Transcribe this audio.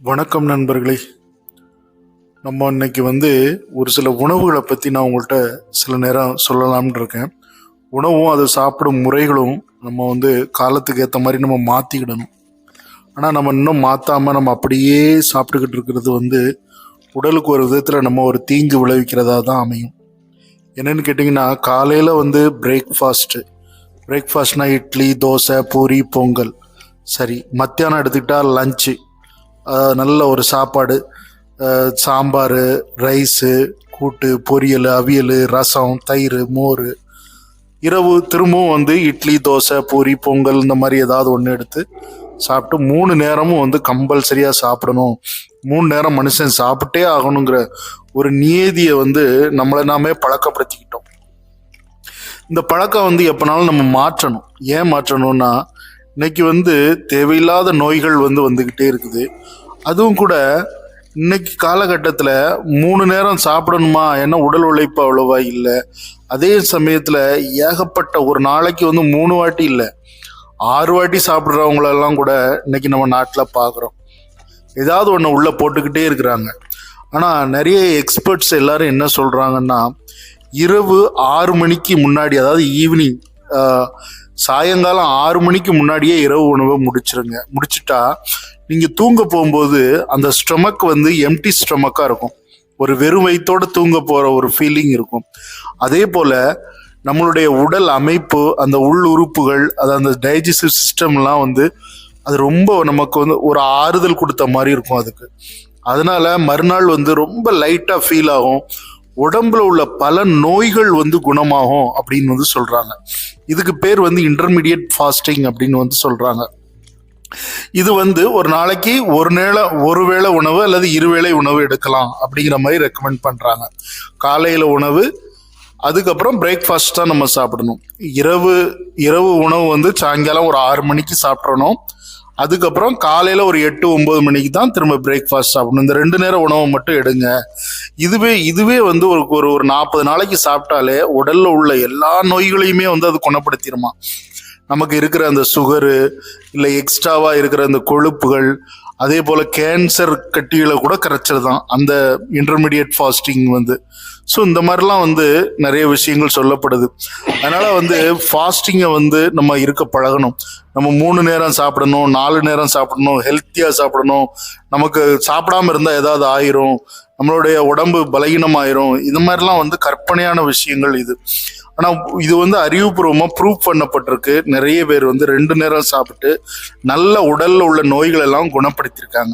வணக்கம் நண்பர்களே. நம்ம இன்னைக்கு ஒரு சில உணவுகளை பற்றி நான் உங்கள்கிட்ட சில நேரம் சொல்லலாம்னு இருக்கேன். உணவும் அதை சாப்பிடும் முறைகளும் நம்ம காலத்துக்கு ஏற்ற மாதிரி நம்ம மாற்றிக்கிடணும். ஆனால் நம்ம இன்னும் மாற்றாமல் நம்ம அப்படியே சாப்பிட்டுக்கிட்டு இருக்கிறது உடலுக்கு ஒரு விதத்தில் நம்ம ஒரு தீங்கு விளைவிக்கிறதா தான் அமையும். என்னென்னு கேட்டிங்கன்னா, காலையில் பிரேக்ஃபாஸ்ட்னா இட்லி, தோசை, பூரி, பொங்கல். சரி, மத்தியானம் எடுத்துக்கிட்டால் லஞ்சு, நல்ல ஒரு சாப்பாடு, சாம்பார், ரைஸு, கூட்டு, பொரியல், அவியல், ரசம், தயிர், மோர். இரவு திரும்பவும் இட்லி, தோசை, பூரி, பொங்கல் இந்த மாதிரி ஏதாவது ஒன்று எடுத்து சாப்பிட்டு 3 நேரமும் கம்பல்சரியாக சாப்பிடணும். 3 நேரம் மனுஷன் சாப்பிட்டே ஆகணுங்கிற ஒரு நியதியை நம்மளை நாமே பழக்கப்படுத்திக்கிட்டோம். இந்த பழக்கம் எப்போனாலும் நம்ம மாற்றணும். ஏன் மாற்றணும்னா, இன்னைக்கு தேவையில்லாத நோய்கள் வந்துக்கிட்டே இருக்குது. அதுவும் கூட இன்னைக்கு காலகட்டத்தில் 3 நேரம் சாப்பிடணுமா, ஏன்னா உடல் உழைப்பு அவ்வளோவா இல்லை. அதே சமயத்தில் ஏகப்பட்ட ஒரு நாளைக்கு 3 வாட்டி இல்லை 6 வாட்டி சாப்பிட்றவங்களெல்லாம் கூட இன்னைக்கு நம்ம நாட்டில் பார்க்குறோம். ஏதாவது ஒன்று உள்ளே போட்டுக்கிட்டே இருக்கிறாங்க. ஆனால் நிறைய எக்ஸ்பர்ட்ஸ் எல்லாரும் என்ன சொல்கிறாங்கன்னா, இரவு 6 மணிக்கு முன்னாடி, அதாவது ஈவினிங், சாயங்காலம் 6 மணிக்கு முன்னாடியே இரவு உணவை முடிச்சிட்டா நீங்கள் தூங்க போகும்போது அந்த ஸ்டொமக் எம்டி ஸ்டொமக்காக இருக்கும். ஒரு வெறும் வயிற்றோடு தூங்க போகிற ஒரு ஃபீலிங் இருக்கும். அதே போல் நம்மளுடைய உடல் அமைப்பு, அந்த உள் உறுப்புகள், அந்த டைஜஸ்டிவ் சிஸ்டம்லாம் அது ரொம்ப நமக்கு ஒரு ஆறுதல் கொடுத்த மாதிரி இருக்கும் அதுக்கு. அதனால மறுநாள் ரொம்ப லைட்டாக ஃபீல் ஆகும். உடம்புல உள்ள பல நோய்கள் குணமாகும் அப்படின்னு சொல்றாங்க. இதுக்கு பேர் இன்டர்மீடியட் ஃபாஸ்டிங் அப்படின்னு சொல்றாங்க. இது ஒரு நாளைக்கு ஒரு வேளை உணவு அல்லது 2 வேளை உணவு எடுக்கலாம் அப்படிங்கிற மாதிரி ரெக்கமெண்ட் பண்றாங்க. காலையில உணவு, அதுக்கப்புறம் பிரேக்ஃபாஸ்ட் தான் நம்ம சாப்பிடணும். இரவு உணவு சாயங்காலம் ஒரு 6 மணிக்கு சாப்பிட்றணும். அதுக்கப்புறம் காலையில் ஒரு 8-9 மணிக்கு தான் திரும்ப பிரேக்ஃபாஸ்ட் சாப்பிடணும். இந்த 2 நேரம் உணவை மட்டும் எடுங்க. இதுவே ஒரு 40 நாளைக்கு சாப்பிட்டாலே உடல்ல உள்ள எல்லா நோய்களையுமே அது குணப்படுத்திடுமா. நமக்கு இருக்கிற அந்த சுகரு, இல்லை எக்ஸ்ட்ராவா இருக்கிற அந்த கொழுப்புகள், அதே போல கேன்சர் கட்டிகளை கூட கரைச்சிருதான் அந்த இன்டர்மீடியட் ஃபாஸ்டிங் ஸோ இந்த மாதிரிலாம் நிறைய விஷயங்கள் சொல்லப்படுது. அதனால ஃபாஸ்டிங்கை நம்ம இருக்க பழகணும். நம்ம 3 நேரம் சாப்பிடணும், 4 நேரம் சாப்பிடணும், ஹெல்த்தியாக சாப்பிடணும். நமக்கு சாப்பிடாம இருந்தால் ஏதாவது ஆயிரும், நம்மளுடைய உடம்பு பலகீனமாயிரும். இது மாதிரிலாம் கற்பனையான விஷயங்கள் இது. ஆனால் இது அறிவுபூர்வமாக ப்ரூவ் பண்ணப்பட்டிருக்கு. நிறைய பேர் 2 நேரம் சாப்பிட்டு நல்ல உடல்ல உள்ள நோய்கள் எல்லாம் குணப்படுத்தியிருக்காங்க.